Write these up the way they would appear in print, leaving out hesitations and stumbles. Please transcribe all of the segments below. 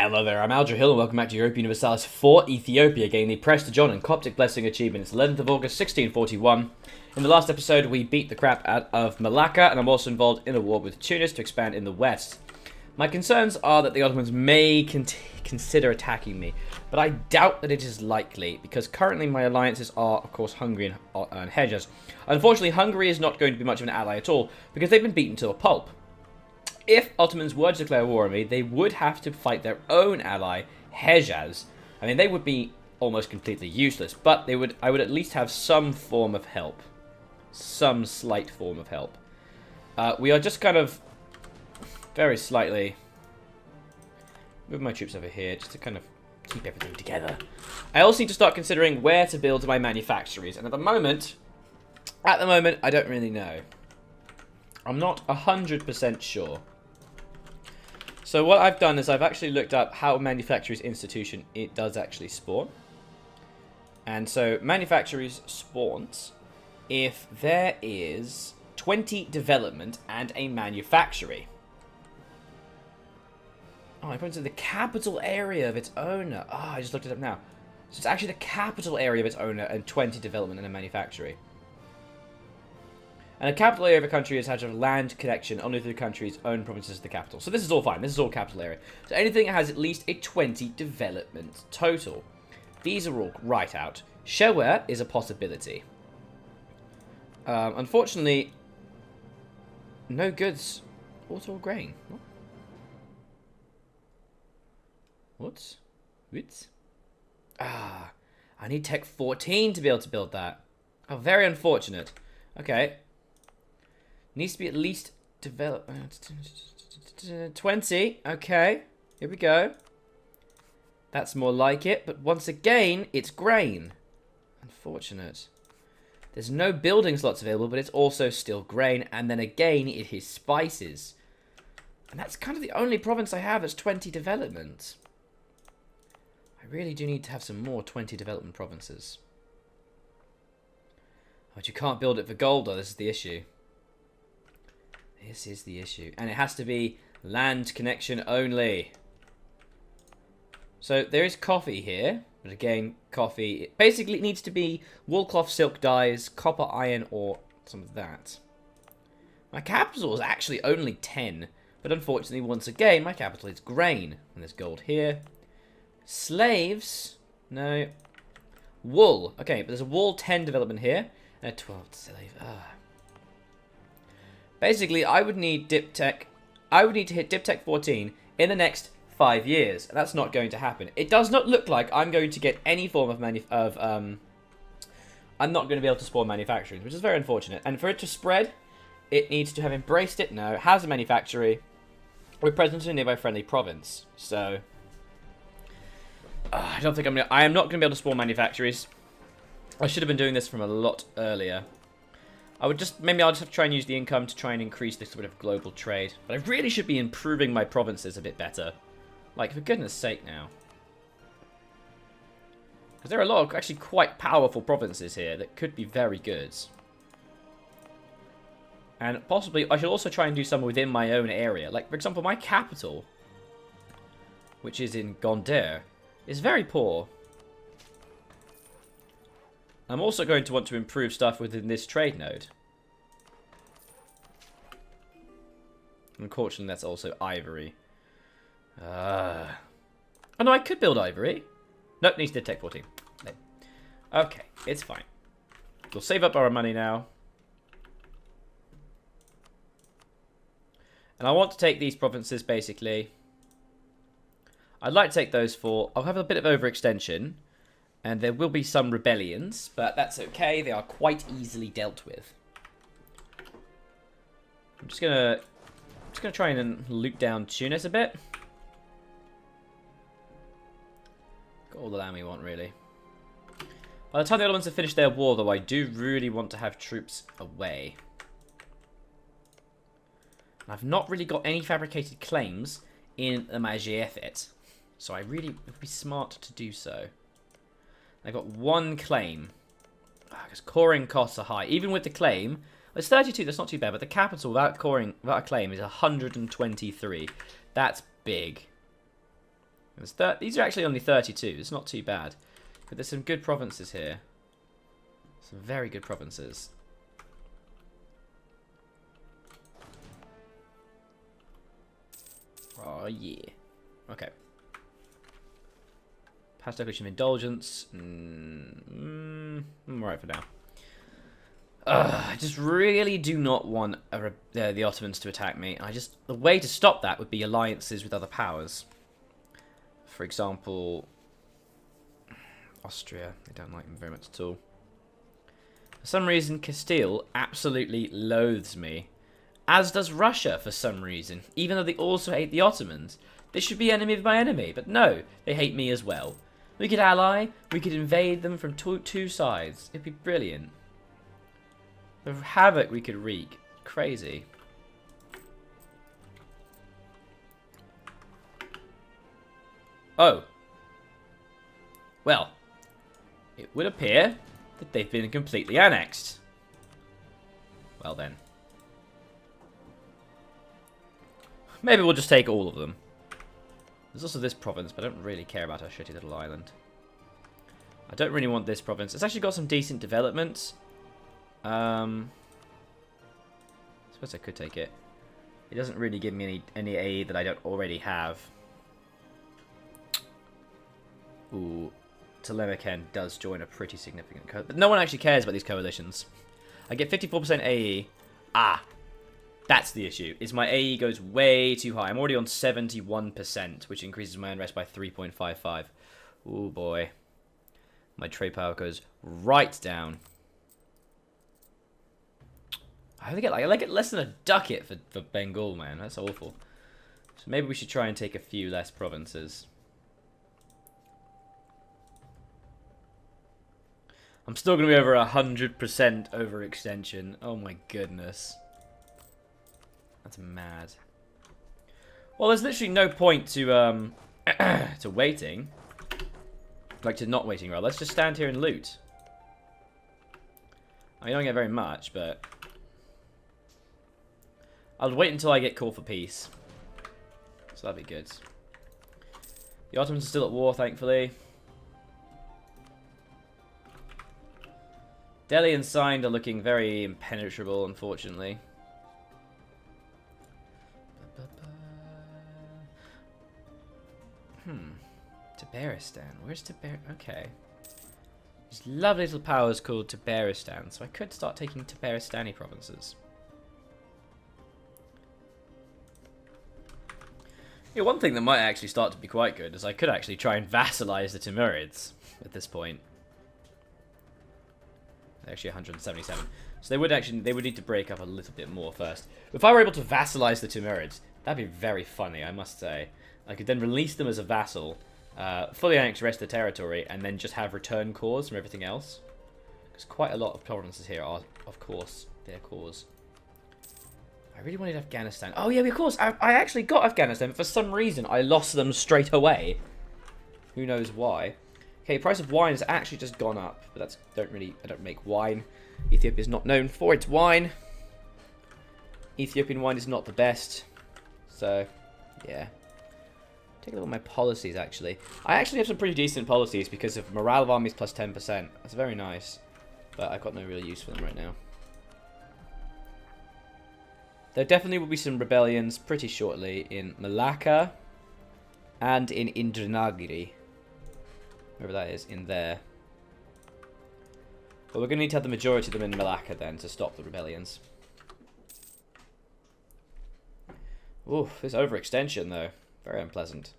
Hello there, I'm Aldrahill and welcome back to Europa Universalis for Ethiopia, getting the Prester John and Coptic Blessing achievement. It's 11th of August, 1641. In the last episode, we beat the crap out of Malacca, and I'm also involved in a war with Tunis to expand in the west. My concerns are that the Ottomans may consider attacking me, but I doubt that it is likely, because currently my alliances are, of course, Hungary and Hejaz. Unfortunately, Hungary is not going to be much of an ally at all, because they've been beaten to a pulp. If Ottomans were to declare war on me, they would have to fight their own ally, Hejaz. I mean, they would be almost completely useless, but I would at least have some form of help. Some slight form of help. We are just kind of very slightly move my troops over here just to kind of keep everything together. I also need to start considering where to build my manufactories, and at the moment, I don't really know. I'm not 100% sure. So what I've done is I've actually looked up how manufacturers institution it does actually spawn. And so manufacturers spawns if there is 20 development and a manufactory. Oh, it points to the capital area of its owner. Oh, I just looked it up now. So it's actually the capital area of its owner and 20 development and a manufactory. And the capital area of a country has a land connection only through the country's own provinces to the capital. So this is all fine. This is all capital area. So anything that has at least a 20 development total. These are all right out. Shareware is a possibility. Unfortunately, no goods. Auto grain. What? What? Ah, I need Tech 14 to be able to build that. Oh, very unfortunate. Okay. Needs to be at least developed. 20. Okay. Here we go. That's more like it. But once again, it's grain. Unfortunate. There's no building slots available, but it's also still grain. And then again, it is spices. And that's kind of the only province I have that's 20 development. I really do need to have some more 20 development provinces. But you can't build it for gold, though. This is the issue. This is the issue. And it has to be land connection only. So there is coffee here. But again, coffee. It basically needs to be wool, cloth, silk dyes, copper, iron, or some of that. My capital is actually only 10. But unfortunately, once again, my capital is grain. And there's gold here. Slaves. No. Wool. Okay, but there's a wool 10 development here. And a 12 slave. Basically, I would need Dip Tech. I would need to hit Dip Tech 14 in the next 5 years. That's not going to happen. It does not look like I'm going to get any form of I'm not going to be able to spawn manufacturing, which is very unfortunate. And for it to spread, it needs to have embraced it. No, it has a manufactory. We're present in a nearby friendly province, so I don't think I am not going to be able to spawn manufactories. I should have been doing this from a lot earlier. Maybe I'll just have to try and use the income to try and increase this sort of global trade. But I really should be improving my provinces a bit better. Like, for goodness sake now. Because there are a lot of actually quite powerful provinces here that could be very good. And possibly, I should also try and do some within my own area. Like, for example, my capital, which is in Gondar, is very poor. I'm also going to want to improve stuff within this trade node. Unfortunately, that's also ivory. Oh no, I could build ivory. Nope, needs to Tech 14. No. Okay, it's fine. We'll save up our money now. And I want to take these provinces, basically. I'd like to take those for... I'll have a bit of overextension. And there will be some rebellions, but that's okay. They are quite easily dealt with. I'm just gonna try and loot down Tunis a bit. Got all the land we want, really. By the time the Ottomans have finished their war, though, I do really want to have troops away. And I've not really got any fabricated claims in the Majefet, so I really would be smart to do so. I got one claim. Because coring costs are high. Even with the claim, it's 32, that's not too bad, but the capital without a claim is 123. That's big. These are actually only 32. It's not too bad. But there's some good provinces here. Some very good provinces. Oh, yeah. Okay. Past declaration of indulgence. I'm alright for now. I just really do not want the Ottomans to attack me. The way to stop that would be alliances with other powers. For example, Austria. I don't like them very much at all. For some reason, Castile absolutely loathes me. As does Russia for some reason. Even though they also hate the Ottomans. They should be enemy of my enemy. But no, they hate me as well. We could ally. We could invade them from two sides. It'd be brilliant. The havoc we could wreak. Crazy. Oh. Well. It would appear that they've been completely annexed. Well then. Maybe we'll just take all of them. There's also this province, but I don't really care about our shitty little island. I don't really want this province. It's actually got some decent developments. I suppose I could take it. It doesn't really give me any aid that I don't already have. Ooh, Telemachus does join a pretty significant coalition. But no one actually cares about these coalitions. I get 54% AE. Ah, that's the issue. Is my AE goes way too high. I'm already on 71%, which increases my unrest by 3.55. Ooh, boy. My trade power goes right down. I only get less than a ducat for Bengal, man. That's awful. So maybe we should try and take a few less provinces. I'm still going to be over 100% overextension. Oh my goodness. That's mad. Well, there's literally no point to to waiting. Like, to not waiting, rather. Let's just stand here and loot. I don't get very much, but I'll wait until I get call for peace. So that'd be good. The Ottomans are still at war, thankfully. Delhi and Sindh are looking very impenetrable, unfortunately. Tabaristan. Where's Tabaristan? Okay. These lovely little powers called Tabaristan, so I could start taking Tabaristani provinces. Yeah, one thing that might actually start to be quite good is I could actually try and vassalize the Timurids at this point. They're actually 177. So they would need to break up a little bit more first. If I were able to vassalize the Timurids, that'd be very funny, I must say. I could then release them as a vassal, fully annex the rest of the territory, and then just have return cores from everything else. Because quite a lot of provinces here are, of course, their cores. I really wanted Afghanistan. Oh yeah, of course, I actually got Afghanistan, but for some reason I lost them straight away. Who knows why. Okay, price of wine has actually just gone up, but I don't make wine. Ethiopia is not known for its wine. Ethiopian wine is not the best. So, yeah. Take a look at my policies, actually. I actually have some pretty decent policies because of morale of armies plus 10%. That's very nice. But I've got no real use for them right now. There definitely will be some rebellions pretty shortly in Malacca and in Indranagiri. Wherever that is, in there. But we're going to need to have the majority of them in Malacca then to stop the rebellions. Ooh, this overextension though. Very unpleasant.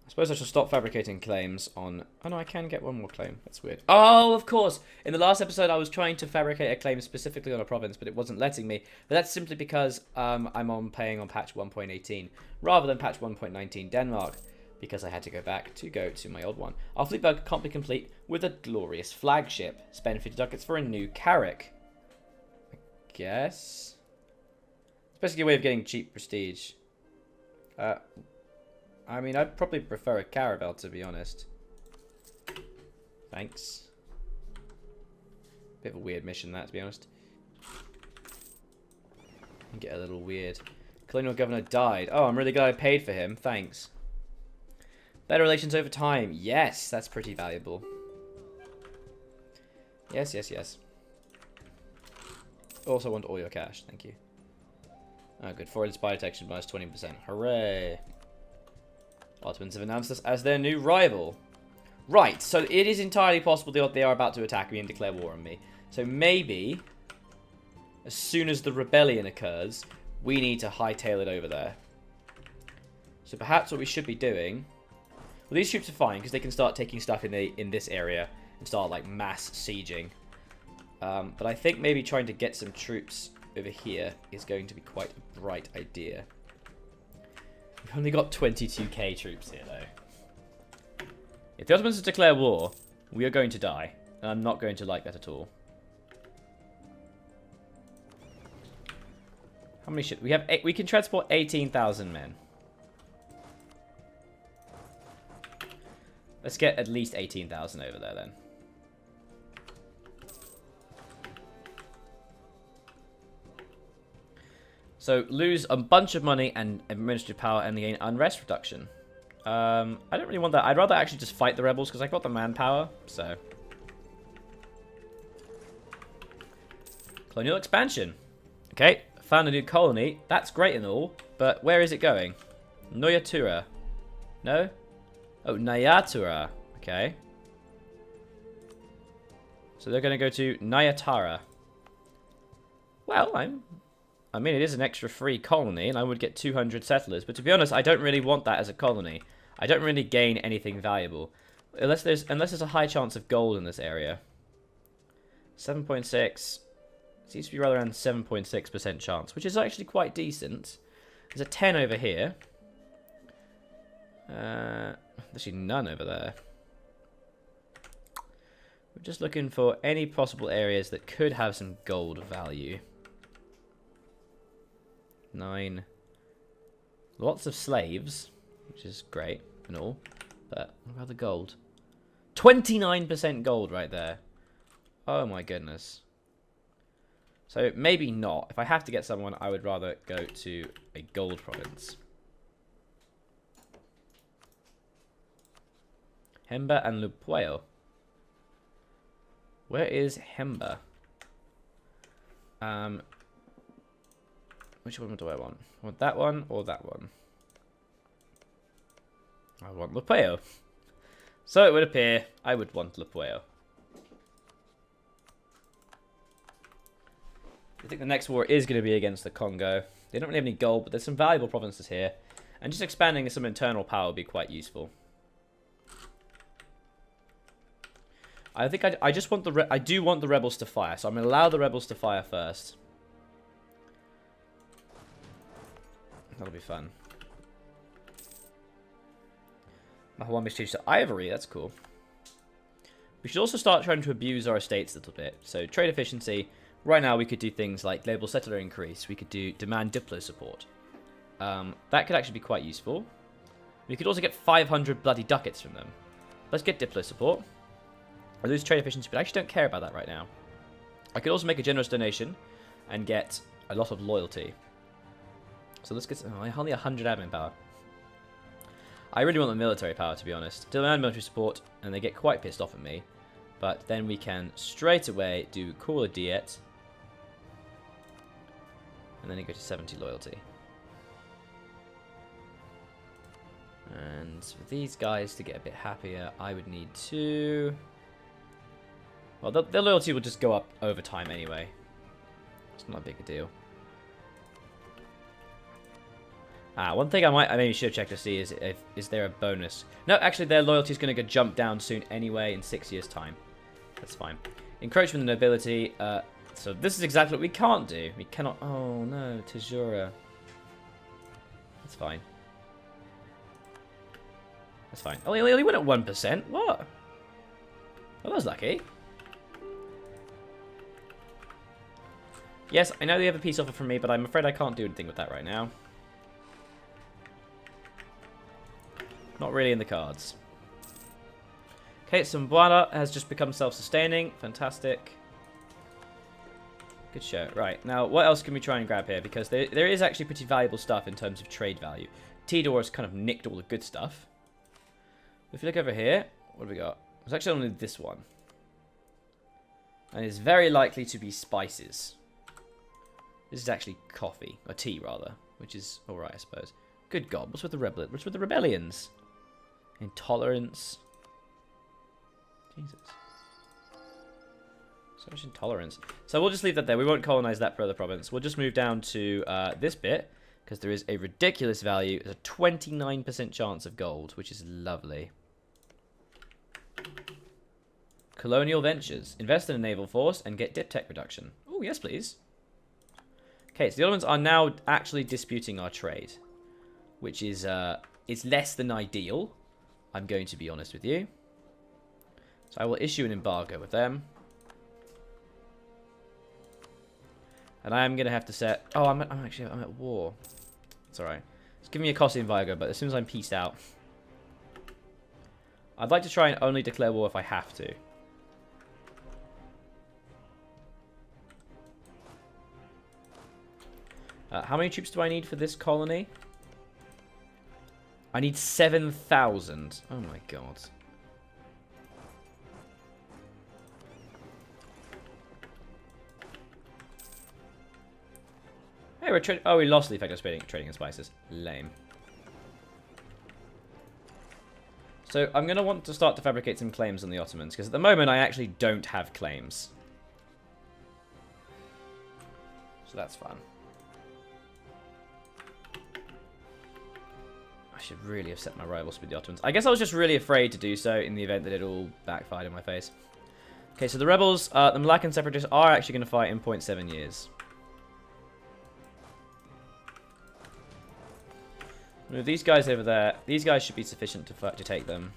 I suppose I should stop fabricating claims on... Oh no, I can get one more claim. That's weird. Oh, of course! In the last episode I was trying to fabricate a claim specifically on a province, but it wasn't letting me. But that's simply because I'm paying on patch 1.18 rather than patch 1.19 Denmark, because I had to go back to my old one. Our fleet bug can't be complete with a glorious flagship. Spend 50 ducats for a new carrack. I guess? It's basically a way of getting cheap prestige. I mean, I'd probably prefer a caravel, to be honest. Thanks. Bit of a weird mission, that, to be honest. Get a little weird. Colonial governor died. Oh, I'm really glad I paid for him. Thanks. Better relations over time. Yes, that's pretty valuable. Yes, yes, yes. Also want all your cash. Thank you. Oh, good. Foreign spy detection minus 20%. Hooray. Ottomans have announced us as their new rival. Right, so it is entirely possible they are about to attack me and declare war on me. So maybe, as soon as the rebellion occurs, we need to hightail it over there. So perhaps what we should be doing... Well, these troops are fine, because they can start taking stuff in this area and start, like, mass sieging. But I think maybe trying to get some troops over here is going to be quite a bright idea. We've only got 22k troops here, though. If the Ottomans declare war, we are going to die. And I'm not going to like that at all. How many should we have? We can transport 18,000 men. Let's get at least 18,000 over there then. So lose a bunch of money and administrative power and gain unrest reduction. I don't really want that. I'd rather actually just fight the rebels because I got the manpower. So colonial expansion. Okay, found a new colony. That's great and all, but where is it going? Noyatura. No? Oh, Nayatura. Okay. So they're going to go to Nayatara. Well, I mean, it is an extra free colony, and I would get 200 settlers. But to be honest, I don't really want that as a colony. I don't really gain anything valuable. Unless there's a high chance of gold in this area. 7.6. Seems to be rather around 7.6% chance, which is actually quite decent. There's a 10 over here. Actually none over there. We're just looking for any possible areas that could have some gold value. 9. Lots of slaves, which is great and all, but what about the gold? 29% gold right there. Oh my goodness. So maybe not. If I have to get someone, I would rather go to a gold province. Hemba and Lupueo. Where is Hemba? Which one do I want? I want that one or that one? I want Lupueo. So it would appear I would want Lupueo. I think the next war is going to be against the Congo. They don't really have any gold, but there's some valuable provinces here. And just expanding some internal power would be quite useful. I think I just want I do want the rebels to fire, so I'm going to allow the rebels to fire first. That'll be fun. Mahawam is changed to ivory, that's cool. We should also start trying to abuse our estates a little bit. So trade efficiency. Right now we could do things like global settler increase. We could do demand Diplo support. That could actually be quite useful. We could also get 500 bloody ducats from them. Let's get Diplo support. I lose trade efficiency, but I actually don't care about that right now. I could also make a generous donation and get a lot of loyalty. So let's get only 100 admin power. I really want the military power, to be honest. Demand military support, and they get quite pissed off at me. But then we can straight away do call a diet. And then you go to 70 loyalty. And for these guys to get a bit happier, I would need to... Well, their loyalty will just go up over time anyway. It's not a big a deal. One thing I maybe should check to see is there a bonus. No, actually their loyalty is going to jump down soon anyway in 6 years' time. That's fine. Encroachment in nobility. So this is exactly what we can't do. We cannot... Oh no, Tajura. That's fine. That's fine. Oh, he only went at 1%? What? Well, that was lucky. Yes, I know they have a peace offer from me, but I'm afraid I can't do anything with that right now. Not really in the cards. Okay, Sumbuana has just become self-sustaining. Fantastic. Good show. Right, now what else can we try and grab here? Because there is actually pretty valuable stuff in terms of trade value. Tidor has kind of nicked all the good stuff. If you look over here, what do we got? It's actually only this one. And it's very likely to be spices. This is actually coffee, or tea rather, which is alright, I suppose. Good God, what's with the rebellions? Intolerance. Jesus. So much intolerance. So we'll just leave that there. We won't colonize that further province. We'll just move down to this bit, because there is a ridiculous value. There's a 29% chance of gold, which is lovely. Colonial ventures. Invest in a naval force and get dip tech reduction. Oh, yes, please. Okay, so the Ottomans are now actually disputing our trade, which is less than ideal. I'm going to be honest with you. So I will issue an embargo with them. And I am going to have to set... Oh, I'm at war. It's alright. It's giving me a costly embargo, but as soon as I'm peaced out... I'd like to try and only declare war if I have to. How many troops do I need for this colony? I need 7,000. Oh my god. Hey, we're trading. Oh, we lost the effect of trading in spices. Lame. So I'm going to want to start to fabricate some claims on the Ottomans, because at the moment I actually don't have claims. So that's fun. I should really have set my rivals with the Ottomans. I guess I was just really afraid to do so in the event that it all backfired in my face. Okay, so the rebels, the Malaccan separatists are actually going to fight in 0.7 years. Move these guys over there. These guys should be sufficient to take them.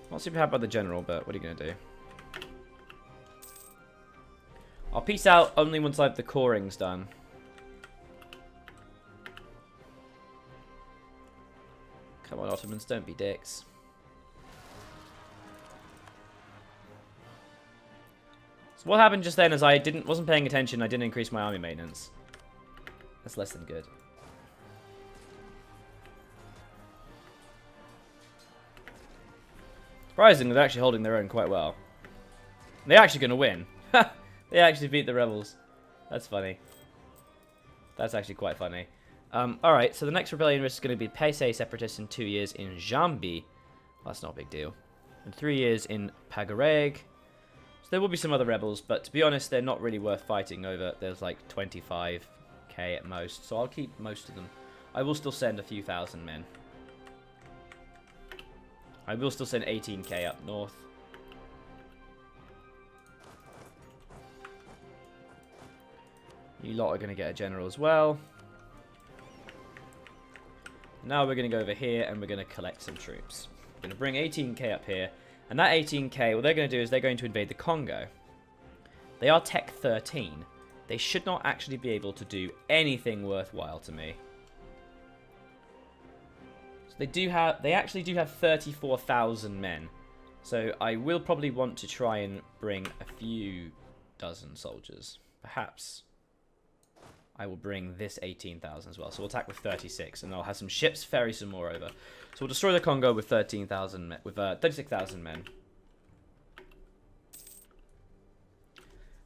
Not super happy about the general, but what are you going to do? I'll peace out only once I have the corings done. Come on, Ottomans, don't be dicks. So what happened just then is I wasn't paying attention. I didn't increase my army maintenance. That's less than good. Surprisingly, they're actually holding their own quite well. They're actually going to win. They actually beat the rebels. That's funny. That's actually quite funny. Alright, so the next rebellion risk is going to be Paisei separatists in 2 years in Jambi. Well, that's not a big deal. In 3 years in Pagareg. So there will be some other rebels, but to be honest, they're not really worth fighting over. There's like 25k at most, so I'll keep most of them. I will still send a few thousand men. I will still send 18k up north. You lot are going to get a general as well. Now we're going to go over here and we're going to collect some troops. We're going to bring 18k up here. And that 18k, what they're going to do is they're going to invade the Congo. They are Tech 13. They should not actually be able to do anything worthwhile to me. So they actually do have 34,000 men. So I will probably want to try and bring a few dozen soldiers. Perhaps I will bring this 18,000 as well. So we'll attack with 36, and I'll have some ships ferry some more over. So we'll destroy the Congo with 13,000 with 36,000 men.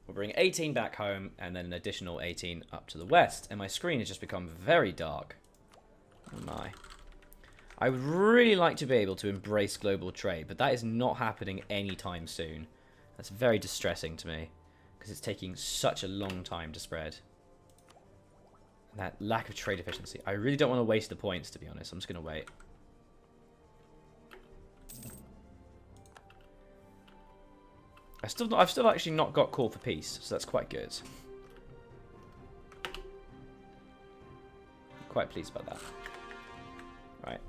We'll bring 18 back home, and then an additional 18 up to the west. And my screen has just become very dark. Oh my. I would really like to be able to embrace global trade, but that is not happening anytime soon. That's very distressing to me, because it's taking such a long time to spread. That lack of trade efficiency. I really don't want to waste the points, to be honest. I'm just going to wait. I've still actually not got call for peace, so that's quite good. Quite pleased about that. Right.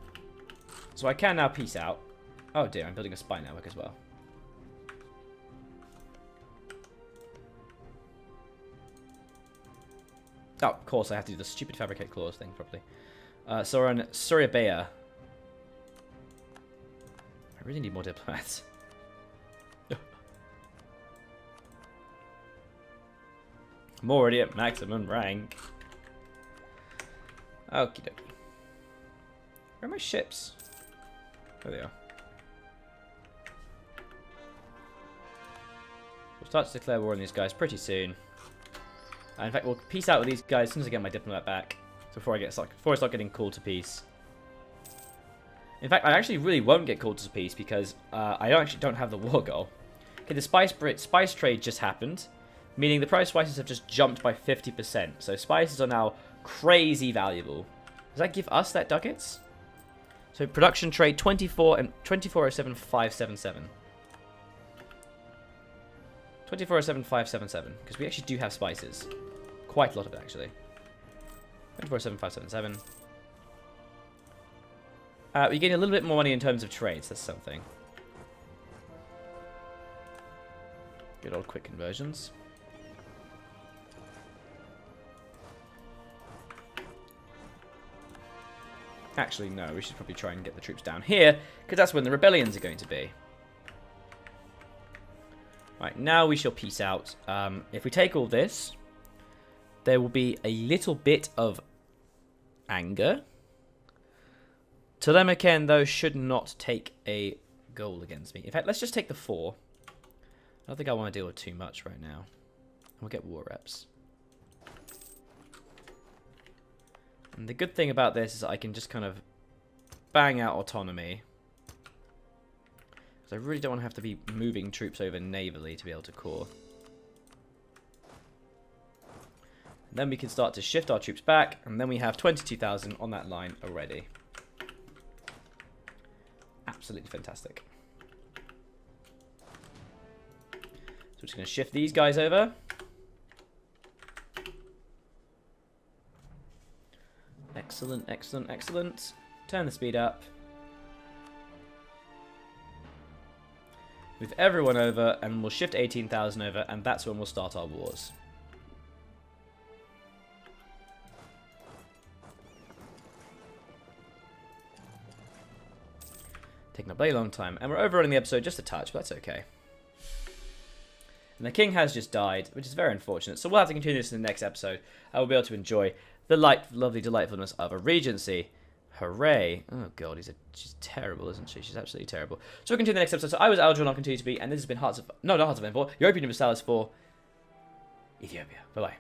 So I can now peace out. Oh dear, I'm building a spy network as well. Oh, of course, I have to do the stupid fabricate clause thing properly. So we're on Surabaya. I really need more diplomats. I'm already at maximum rank. Okie dokie. Where are my ships? There they are. We'll start to declare war on these guys pretty soon. In fact, we'll peace out with these guys as soon as I get my diplomat back. Before I start getting called to peace. In fact, I actually really won't get called to peace because I actually don't have the war goal. Okay, the spice trade just happened, meaning the price of spices have just jumped by 50%. So spices are now crazy valuable. Does that give us that ducats? So production trade 24 and 2407,577. 2407,577 because we actually do have spices. Quite a lot of it actually. 247577. We gain a little bit more money in terms of trades. That's something. Good old quick conversions. Actually, no. We should probably try and get the troops down here, because that's when the rebellions are going to be. Right, now we shall peace out. If we take all this, there will be a little bit of anger. Telemachus, though, should not take a goal against me. In fact, let's just take the 4. I don't think I want to deal with too much right now. We'll get war reps. And the good thing about this is I can just kind of bang out autonomy. Because I really don't want to have to be moving troops over navally to be able to core. And then we can start to shift our troops back, and then we have 22,000 on that line already. Absolutely fantastic. So we're just going to shift these guys over. Excellent, excellent, excellent. Turn the speed up. Move everyone over, and we'll shift 18,000 over, and that's when we'll start our wars. Taking a bloody long time, and we're overrunning the episode just a touch, but that's okay. And the king has just died, which is very unfortunate, so we'll have to continue this in the next episode. I will be able to enjoy the lovely delightfulness of a regency. Hooray. Oh god, she's terrible, isn't she? She's absolutely terrible. So we'll continue the next episode. So I was Aldrahill, and I'll continue to be, and this has been not Hearts of Empire, Europa Universalis for Ethiopia. Bye-bye.